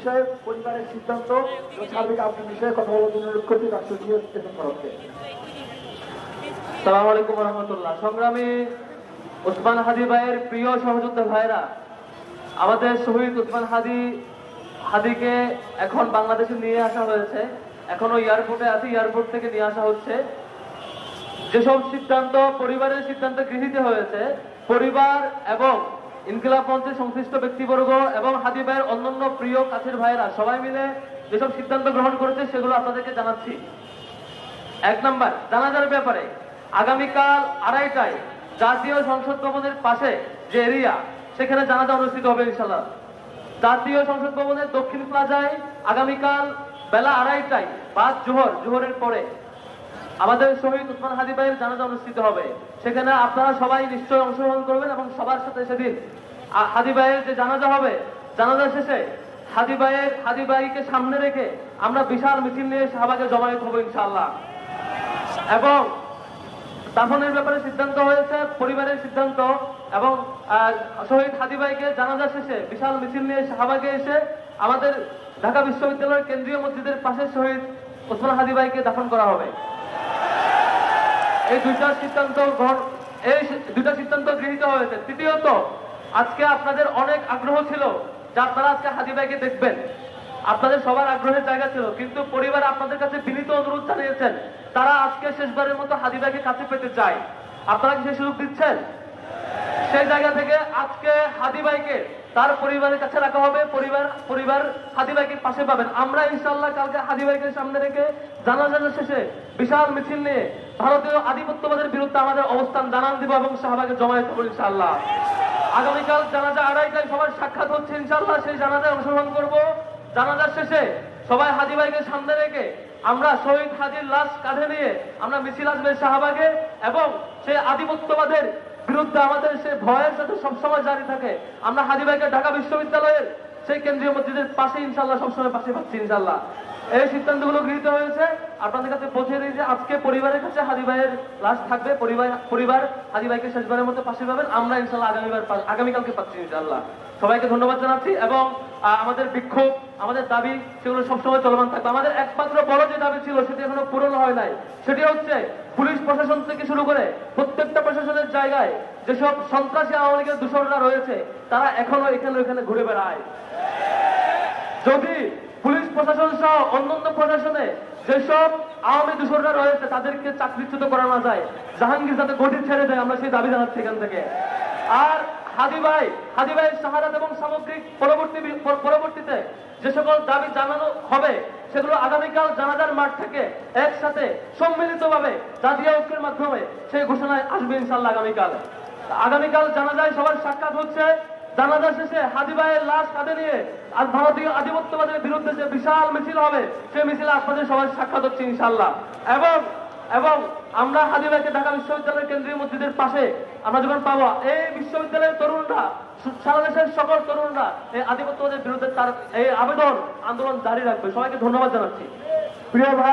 বিষয়ে পরিবারের সিদ্ধান্ত এবং সার্বিক আলোচনার বিষয়ে কথা বলার জন্য অনুরোধ করছি ডাক্তার তরফকে। আসসালামু আলাইকুম রহমতুল্লাহ। সংগ্রামী ওসমান হাদি ভাইয়ের প্রিয় সহযোদ্ধা ভাইরা, আমাদের শহীদ ওসমান হাদিকে এখন বাংলাদেশে নিয়ে আসা হয়েছে। এখনো এয়ারপোর্টে আছে, এয়ারপোর্ট থেকে নিয়ে আসা হচ্ছে। যেসব সিদ্ধান্ত পরিবারের সিদ্ধান্ত গৃহীত হয়েছে, পরিবার এবং ইনকিলাব মঞ্চের সংশ্লিষ্ট ব্যক্তিবর্গ এবং হাদি ভাইয়ের অন্যান্য প্রিয় কাছের ভাইয়েরা সবাই মিলে যেসব সিদ্ধান্ত গ্রহণ করেছে সেগুলো আপনাদেরকে জানাচ্ছি। 1 নাম্বার, জানাজার ব্যাপারে আগামীকাল 2:30টায় জাতীয় সংসদ ভবনের পাশে যে এরিয়া, সেখানে জানাজা অনুষ্ঠিত হবে ইনশাআল্লাহ। জাতীয় সংসদ ভবনের দক্ষিণ প্লাজায় আগামীকাল বেলা 2:30টায় বাদ জোহরের পরে আমাদের শহীদ ওসমান হাদি ভাইয়ের জানাজা অনুষ্ঠিত হবে। সেখানে আপনারা সবাই নিশ্চয়ই অংশগ্রহণ করবেন এবং সবার সাথে সেদিন হাদি ভাইয়ের যে জানাজা হবে, জানাজা শেষে হাদি ভাইকে সামনে রেখে আমরা বিশাল মিছিল নিয়ে শাহবাগে জমায়েত হবো ইনশাআল্লাহ। এবং দাফনের ব্যাপারে সিদ্ধান্ত হয়েছে পরিবারের সিদ্ধান্ত, এবং শহীদ হাদি ভাইকে জানাজা শেষে বিশাল মিছিল নিয়ে শাহবাগে এসে আমাদের ঢাকা বিশ্ববিদ্যালয়ের কেন্দ্রীয় মসজিদের পাশে শহীদ ওসমান হাদি ভাইকে দাফন করা হবে। এই দুইটা সিদ্ধান্ত গৃহীত হয়েছে। তৃতীয়ত, আজকে আপনাদের অনেক আগ্রহ ছিল যে আপনারা আজকে হাদি ভাইকে দেখবেন, আপনাদের সবার আগ্রহের জায়গা ছিল, কিন্তু পরিবার আপনাদের কাছে বিনীত অনুরোধ জানিয়েছেন তারা আজকে শেষবারের মতো হাদি ভাইকে কাছে পেতে চায়। আপনারা কি সেই সুযোগ দিচ্ছেন? সেই জায়গা থেকে আজকে হাদি ভাইকে তার পরিবারের কাছে রাখা হবে, পরিবার হাদি ভাইকে পাশে পাবেন। আমরা ইনশাআল্লাহ কালকে হাদি ভাইকে সামনে রেখে জানাজা শেষে বিশাল মিছিল নিয়ে ভারতীয় আধিপত্যবাদের বিরুদ্ধে আমাদের অবস্থান জানান দিব এবং শাহবাগে জমায়েত করব ইনশাআল্লাহ। আগামীকাল জানাজা 2:30টায় সবার সাক্ষাৎ হচ্ছে ইনশাআল্লাহ, সেই জানাজায় অংশগ্রহণ করব। জানাজার শেষে সবাই হাদি ভাইকে সামনে রেখে আমরা শহীদ হাদির লাশ কাঁধে নিয়ে আমরা মিছিল আসবে শাহবাগে, এবং সেই আধিপত্যবাদের বিরুদ্ধে আমাদের সে ভয়ের সাথে সবসময় জারি থাকে। আমরা হাদি ভাইকে ঢাকা বিশ্ববিদ্যালয়ের সেই কেন্দ্রীয় মসজিদের পাশে ইনশাআল্লাহ সবসময় পাশে পাচ্ছি ইনশাআল্লাহ। এই সিদ্ধান্তগুলো গৃহীত হয়েছে, আপনাদের কাছে পৌঁছে দিয়েছে। আজকে পরিবারের কাছে হাদি ভাইয়ের লাশ থাকবে, পরিবার হাদি ভাইকে শেষবারের মতো পাশে পাবেন। আমরা ইনশাআল্লাহ আগামীকালকে পাচ্ছি ইনশাআল্লাহ। সবাইকে ধন্যবাদ জানাচ্ছি, এবং আমাদের বিক্ষোভ, আমাদের দাবি, সেগুলো সবসময় চলমান থাকবে। আমাদের একমাত্র বড় যে দাবি ছিল সেটি এখনো পূরণ হয় নাই, সেটি হচ্ছে পুলিশ প্রশাসন থেকে শুরু করে প্রত্যেকটা প্রশাসনের জায়গায় যেসব সন্ত্রাসী আওয়ামী লীগের দূষণরা রয়েছে তারা এখনো এখানে ঘুরে বেড়ায়। যদি পুলিশ প্রশাসন সহ অন্যান্য প্রশাসনে যেসব আওয়ামী দূষণরা রয়েছে তাদেরকে চাকরিচ্যুত করা না যায়, জাহাঙ্গীর যাতে গদি ছেড়ে দেয়, আমরা সেই দাবি জানাচ্ছি এখান থেকে। আর হাদি ভাইয়ের শাহাদাত এবং সামগ্রিক পরবর্তীতে যে সকল দাবি জানানো হবে সেগুলো আগামীকাল জানাজার মাঠ থেকে একসাথে সম্মিলিতভাবে জাতীয় ঐক্যের মাধ্যমে সেই ঘোষণায় আসবে ইনশাআল্লাহ। আগামীকাল জানাজায় সবার সাক্ষাৎ হচ্ছে। জানাজা শেষে হাদি ভাইয়ের লাশ কাঁধে নিয়ে আর ভারতীয় আধিপত্যবাদের বিরুদ্ধে যে বিশাল মিছিল হবে, সেই মিছিলে আপনাদের সবার সাক্ষাৎ হচ্ছে ইনশাআল্লাহ। এবং আমরা হাদি ভাইকে ঢাকা বিশ্ববিদ্যালয়ের কেন্দ্রীয় মসজিদের পাশে আমরা যখন পাবো, এই বিশ্ববিদ্যালয়ের তরুণরা, সারা দেশের সকল তরুণরা এই আধিপত্যবাদের বিরুদ্ধে তার এই আন্দোলন জারি রাখবে। সবাইকে ধন্যবাদ জানাচ্ছি। প্রিয় ভাই।